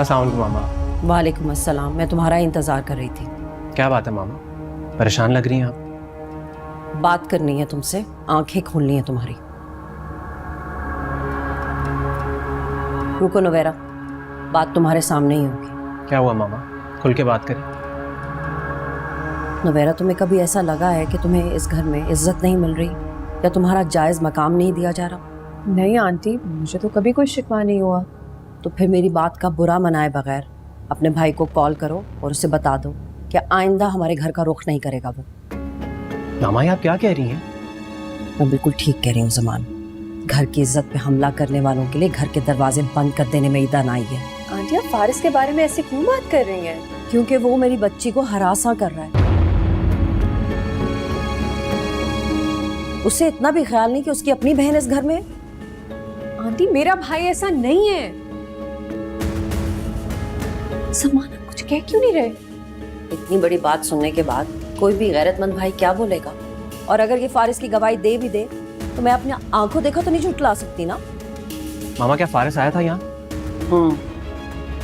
अस्सलाम वालेकुम मामा। वालेकुम अस्सलाम। मैं तुम्हारा इंतज़ार कर रही थी। क्या बात है मामा, परेशान लग रही हैं आप? बात करनी है तुमसे, आंखें खोलनी है तुम्हारी। रुको नवेरा, बात तुम्हारे सामने ही होगी। क्या हुआ मामा, खुल के बात करें। नवेरा, तुम्हें कभी ऐसा लगा है कि तुम्हें इस घर में इज्जत नहीं मिल रही या तुम्हारा जायज़ मकाम नहीं दिया जा रहा? नहीं आंटी, मुझे तो कभी कोई शिकवा नहीं हुआ। तो फिर मेरी बात का बुरा मनाए बगैर अपने भाई को कॉल करो और उसे बता दो कि आइंदा हमारे घर का रुख नहीं करेगा वो। मामा ये आप क्या कह रही हैं? मैं बिल्कुल ठीक कह रही हूँ ज़मान। घर की इज्जत पे हमला करने वालों के लिए घर के दरवाजे बंद कर देने में ईदन आई है। आंटी, आप फारिस के बारे में ऐसे क्यों बात कर रही हैं? क्योंकि वो मेरी बच्ची को हरासा कर रहा है। उसे इतना भी ख्याल नहीं कि उसकी अपनी बहन इस घर में है। आंटी, मेरा भाई ऐसा नहीं है। समाना कुछ कह क्यों नहीं रहे? इतनी बड़ी बात सुनने के बाद कोई भी गैरतमंद भाई क्या बोलेगा? और अगर ये फारिस की गवाही दे भी दे तो मैं अपनी आंखों देखा तो नहीं झुठला सकती ना। मामा क्या फारिस आया था यहाँ?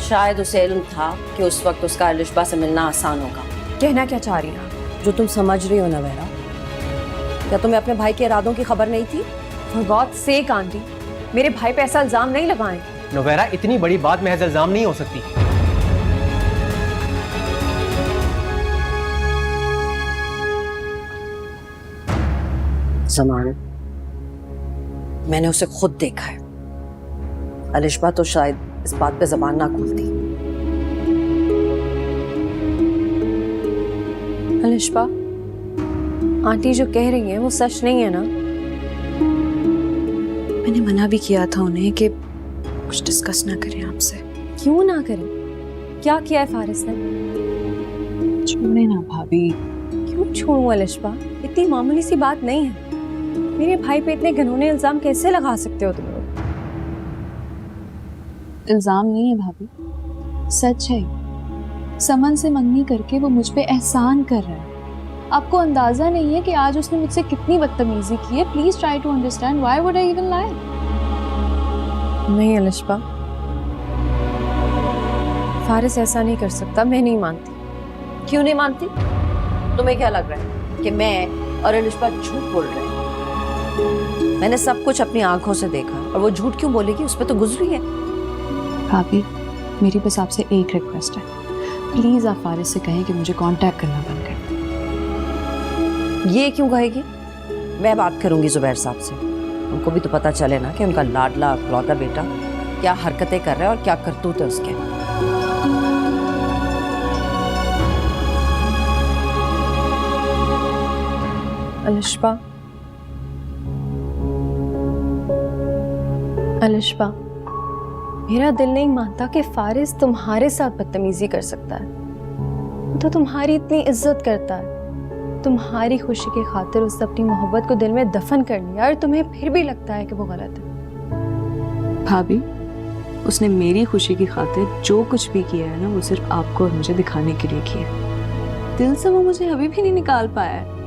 शायद उसे इल्म था कि उस वक्त उसका अलिशबा से मिलना आसान होगा। कहना क्या चाह रही हैं आप? जो तुम समझ रही हो नवेरा, क्या तुम्हें अपने भाई के इरादों की खबर नहीं थी? For God's sake आंटी, मेरे भाई पे ऐसा इल्जाम नहीं लगाएं। नवेरा, इतनी बड़ी बात महज इल्जाम नहीं हो सकती। ज़मान, मैंने उसे खुद देखा है। अलिशबा तो शायद इस बात पे ज़बान ना खोलती। अलिशबा, आंटी जो कह रही हैं वो सच नहीं है ना? मैंने मना भी किया था उन्हें कि कुछ डिस्कस ना करें आपसे। क्यों ना करें? क्या किया है फारिस ने? छोड़े ना भाभी। क्यों छोड़ूं अलिशबा? इतनी मामूली सी बात नहीं है। मेरे भाई पे इतने घिनौने इल्जाम कैसे लगा सकते हो तुम लोग? इल्जाम नहीं है भाभी, सच है। समन से मंगनी करके वो मुझ पे एहसान कर रहा है। आपको अंदाजा नहीं है कि आज उसने मुझसे कितनी बदतमीजी की है। Please try to understand why would I even lie. नहीं अलिशबा, फारिस ऐसा नहीं कर सकता। मैं नहीं मानती। क्यों नहीं मानती? तुम्हें क्या लग रहा है कि मैं और अलिशबा झूठ बोल रहे हैं? मैंने सब कुछ अपनी आंखों से देखा और वो झूठ क्यों बोलेगी? उस पर तो गुजरी है। भाभी, मेरी बस आपसे एक रिक्वेस्ट है, प्लीज आप फारिस से कहें कि मुझे कांटेक्ट करना बंद कर दें। ये क्यों कहेगी? मैं बात करूंगी जुबैर साहब से। उनको भी तो पता चले ना कि उनका लाडला इकलौता बेटा क्या हरकतें कर रहा है और क्या करतूत है उसके। अलिशबा, अलिशबा, मेरा दिल नहीं मानता कि फारिस तुम्हारे साथ बदतमीजी कर सकता है। वो तो तुम्हारी इतनी इज्जत करता है। तुम्हारी खुशी की खातिर उसने अपनी मोहब्बत को दिल में दफन कर लिया और तुम्हें फिर भी लगता है कि वो गलत है। भाभी, उसने मेरी खुशी की खातिर जो कुछ भी किया है ना, वो सिर्फ आपको और मुझे दिखाने के लिए किया। दिल से वो मुझे अभी भी नहीं निकाल पाया है।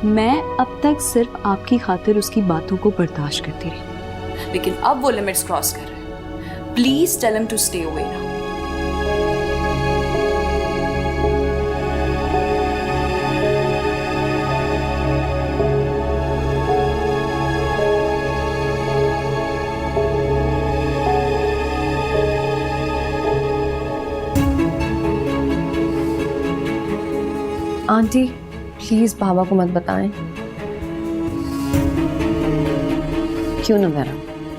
मैं अब तक सिर्फ आपकी खातिर उसकी बातों को बर्दाश्त करती रही, लेकिन अब वो लिमिट्स क्रॉस कर रहे हैं। Please tell him to stay away now. Aunty, please बाबा को मत बताएं। क्यों ना मेरा,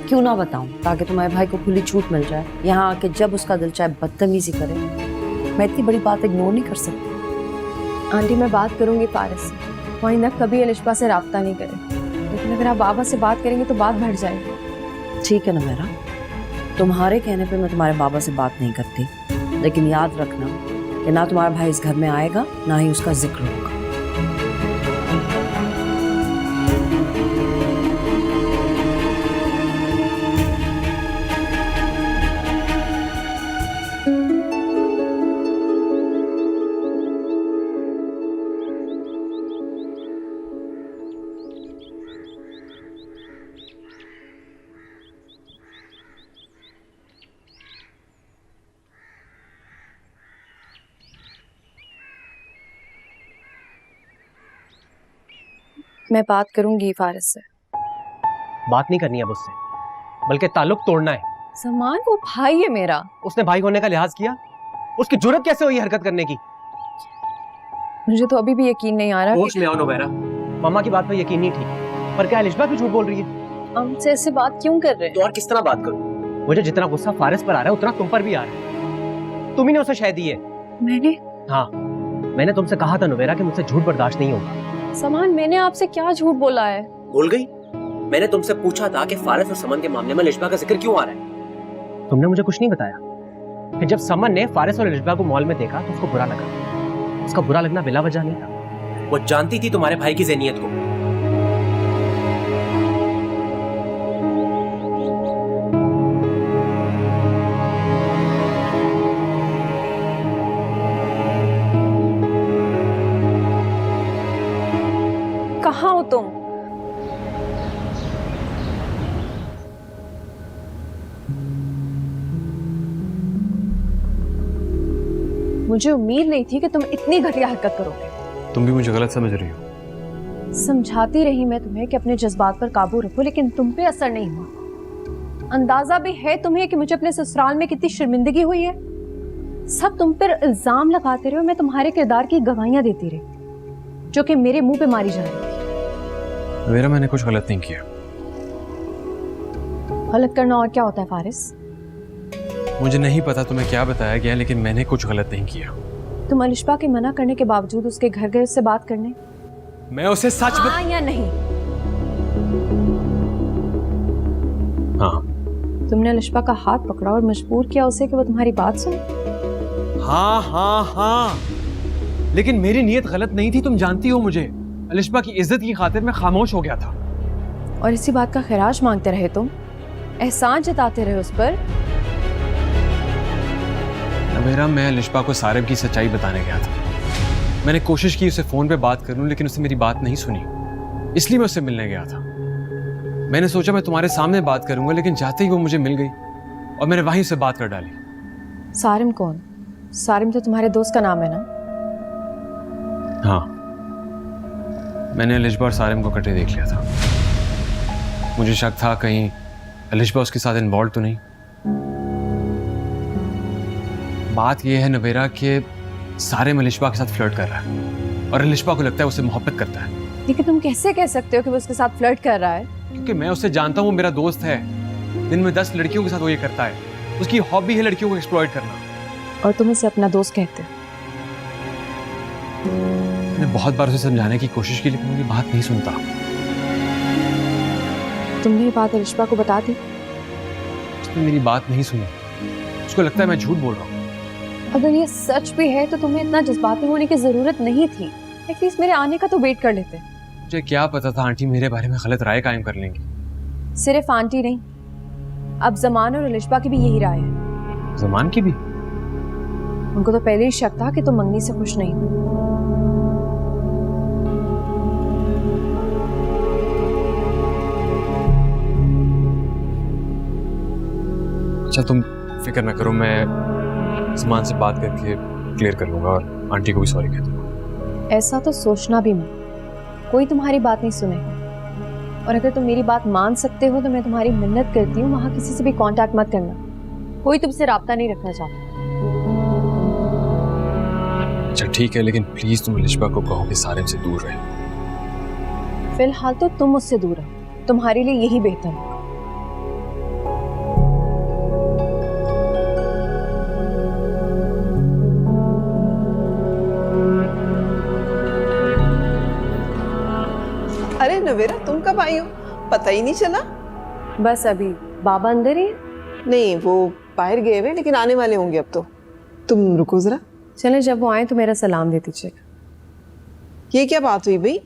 क्यों ना बताऊं, ताकि तुम्हारे भाई को खुली छूट मिल जाए। यहाँ आके जब उसका दिल चाहे बदतमीजी करे। मैं इतनी बड़ी बात इग्नोर नहीं कर सकती। आंटी, मैं बात करूंगी फारिस से। वो आइंदा कभी अलिशबा से राब्ता नहीं करे। लेकिन अगर आप बाबा से बात करेंगे तो बात बढ़ जाएगी। ठीक है ना मेरा, तुम्हारे कहने पे मैं तुम्हारे बाबा से बात नहीं करती, लेकिन याद रखना कि ना तुम्हारा भाई इस घर में आएगा, ना ही उसका जिक्र होगा। मैं बात करूंगी फारिस से। बात नहीं करनी है मुझसे, बल्कि ताल्लुक तोड़ना है। समान वो भाई है मेरा। उसने भाई होने का लिहाज किया? उसकी जुर्रत कैसे हुई हरकत करने की? मुझे तो अभी भी यकीन नहीं आ रहा होश में आओ नोबेरा। मामा की बात पर यकीन नहीं ठीक, पर क्या अलिशबा भी झूठ बोल रही है? हमसे ऐसे बात क्यों कर रहे हैं? तो और किस तरह बात करूं? मुझे जितना गुस्सा फारिस पर आ रहा है उतना तुम पर भी आ रहा है। तुम ही ने उसे शय दी है। मैंने? हाँ, मैंने तुमसे कहा था नोबेरा कि मुझसे झूठ बर्दाश्त नहीं होगा। समान, मैंने आपसे क्या झूठ बोला है? भूल गई? मैंने तुमसे पूछा था कि फारिस और समन के मामले में अलिशबा का जिक्र क्यों आ रहा है। तुमने मुझे कुछ नहीं बताया। फिर जब समन ने फारिस और अलिशबा को मॉल में देखा तो उसको बुरा लगा। उसका बुरा लगना बिला वजह नहीं था। वो जानती थी तुम्हारे भाई की ज़हनियत को। कहाँ हो तुम? मुझे उम्मीद नहीं थी कि तुम इतनी घटिया हरकत करोगे। तुम भी मुझे गलत समझ रही हो। समझाती रही मैं तुम्हें कि अपने जज्बात पर काबू रखो, लेकिन तुम पे असर नहीं हुआ। अंदाजा भी है तुम्हें कि मुझे अपने ससुराल में कितनी शर्मिंदगी हुई है। सब तुम पर इल्जाम लगाते रहे, मैं तुम्हारे किरदार की गवाहियां देती रही जो कि मेरे मुंह पे मारी जा रही थी। मेरा मैंने कुछ गलत नहीं किया। गलत करना और क्या होता है फारिस? मुझे नहीं पता तुम्हें क्या बताया गया, लेकिन मैंने कुछ गलत नहीं किया। तुम अलिशबा के मना करने के बावजूद उसके घर गए उससे बात करने? मैं उसे सच हाँ या नहीं? हाँ। तुमने अलिशबा का हाथ पकड़ा और मजबूर किया उसे कि वो तुम्हारी बात सुने? हाँ हाँ हाँ, लेकिन मेरी नीयत गलत नहीं थी, तुम जानती हो मुझे। अलिशबा की इज्जत की खातिर मैं खामोश हो गया था। और इसी बात का खिराज मांगते रहे तुम, एहसान जताते रहे उस पर। नवेरा, मैं अलिशबा को सारिब की सच्चाई बताने गया था। मैंने कोशिश की उसे फोन पे बात कर लूं, लेकिन उसने मेरी बात नहीं सुनी, इसलिए मैं उससे मिलने गया था। मैंने सोचा मैं तुम्हारे सामने बात करूंगा, लेकिन जाते ही वो मुझे मिल गई और मैंने वहीं से बात कर डाली। सारिम कौन? सारिम तो तुम्हारे दोस्त का नाम है ना? हाँ, मैंने अलिशबा और सारिम को इकट्ठे देख लिया था। मुझे शक था कहीं अलिशबा उसके साथ इन्वॉल्व तो नहीं। बात यह है नवेरा कि सारिम अलिशबा के साथ फ्लर्ट कर रहा है और अलिशबा को लगता है उसे मोहब्बत करता है। लेकिन तुम कैसे कह सकते हो कि वो उसके साथ फ्लर्ट कर रहा है? क्योंकि मैं उसे जानता हूँ, वो मेरा दोस्त है। दिन में 10 लड़कियों के साथ वो ये करता है। उसकी हॉबी है लड़कियों को एक्सप्लॉइट करना। और तुम उसे अपना दोस्त कहते हो? मैंने बहुत बार उसे समझाने की कोशिश की, लेकिन मेरी बात नहीं सुनता। तुमने ये बात अलिशबा को बता दी? उसने मेरी बात नहीं सुनी। उसको लगता है मैं झूठ बोल रहा हूँ। अगर ये सच भी है तो तुम्हें इतना जज्बाती होने की जरूरत नहीं थी। एटलीस्ट मेरे आने का तो वेट कर लेते। मुझे क्या पता था आंटी मेरे बारे में गलत राय कायम कर लेंगी। सिर्फ आंटी नहीं, अब जमान और अलिशबा की भी यही राय है। जमान की भी? उनको तो पहले ही शक था कि तुम मंगनी से खुश नहीं हो। अच्छा, तुम फिक्र न करो, मैं जमान से बात करके क्लियर कर लूंगा और आंटी को भी सॉरी कह दूंगा। ऐसा तो सोचना भी मत, कोई तुम्हारी बात नहीं सुनेगा। और अगर तुम मेरी बात मान सकते हो तो मैं तुम्हारी मिन्नत करती हूँ, वहां किसी से भी कांटेक्ट मत करना। कोई तुमसे राब्ता नहीं रखना चाहता। अच्छा ठीक है, लेकिन प्लीज तुम अलिशबा को कहो कि सारिम से दूर रहे। फिलहाल तो तुम मुझसे दूर रहो, तुम्हारे लिए यही बेहतर है। अरे नवेरा, तुम कब आई हो? पता ही नहीं चला। बस अभी बाबा अंदर ही है? नहीं, वो बाहर गए हुए, लेकिन आने वाले होंगे अब तो। तुम रुको जरा। चले, जब वो आए तो मेरा सलाम दे दीजिएगा। ये क्या बात हुई भाई?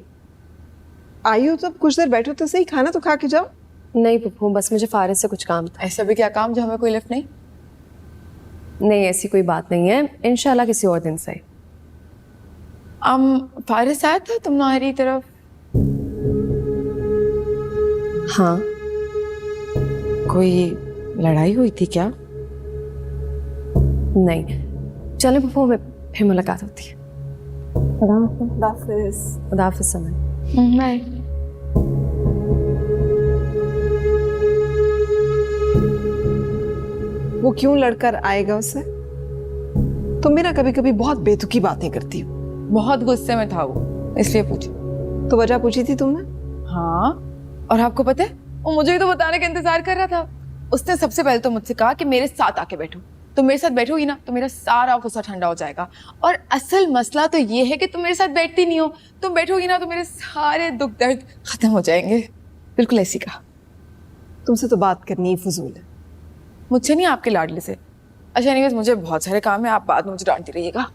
आई हो तो अब कुछ देर बैठो तो सही, खाना तो खा के जाओ। नहीं पप्पू, बस मुझे फारिस से कुछ काम था। ऐसा भी क्या काम जो हमें कोई लिफ्ट नहीं? नहीं, ऐसी कोई बात नहीं है, इंशाल्लाह किसी और दिन सही। फारिस आया था तुम्हारी तरफ? हाँ। कोई लड़ाई हुई थी क्या? नहीं, चले पप्पू, फिर मुलाकात होती है। खुदा हाफिज़ समय। नहीं। वो क्यों लड़कर आएगा उससे? तुम मेरा कभी कभी बहुत बेतुकी बातें करती हो। बहुत गुस्से में था वो, इसलिए पूछी। तो वजह पूछी थी तुमने? हाँ, और आपको पता है वो मुझे ही तो बताने का इंतजार कर रहा था। उसने सबसे पहले तो मुझसे कहा कि मेरे साथ आके बैठो, तुम मेरे साथ बैठोगी ना तो मेरा सारा गुस्सा ठंडा हो जाएगा। और असल मसला तो ये है कि तुम मेरे साथ बैठती नहीं हो, तुम बैठोगी ना तो मेरे सारे दुख दर्द खत्म हो जाएंगे। बिल्कुल ऐसी कहा। तुमसे तो बात करनी ही फजूल है। मुझसे नहीं, आपके लाडले से। अच्छा एनीवेज, मुझे बहुत सारे काम है, आप बाद में मुझे डांटती रहिएगा।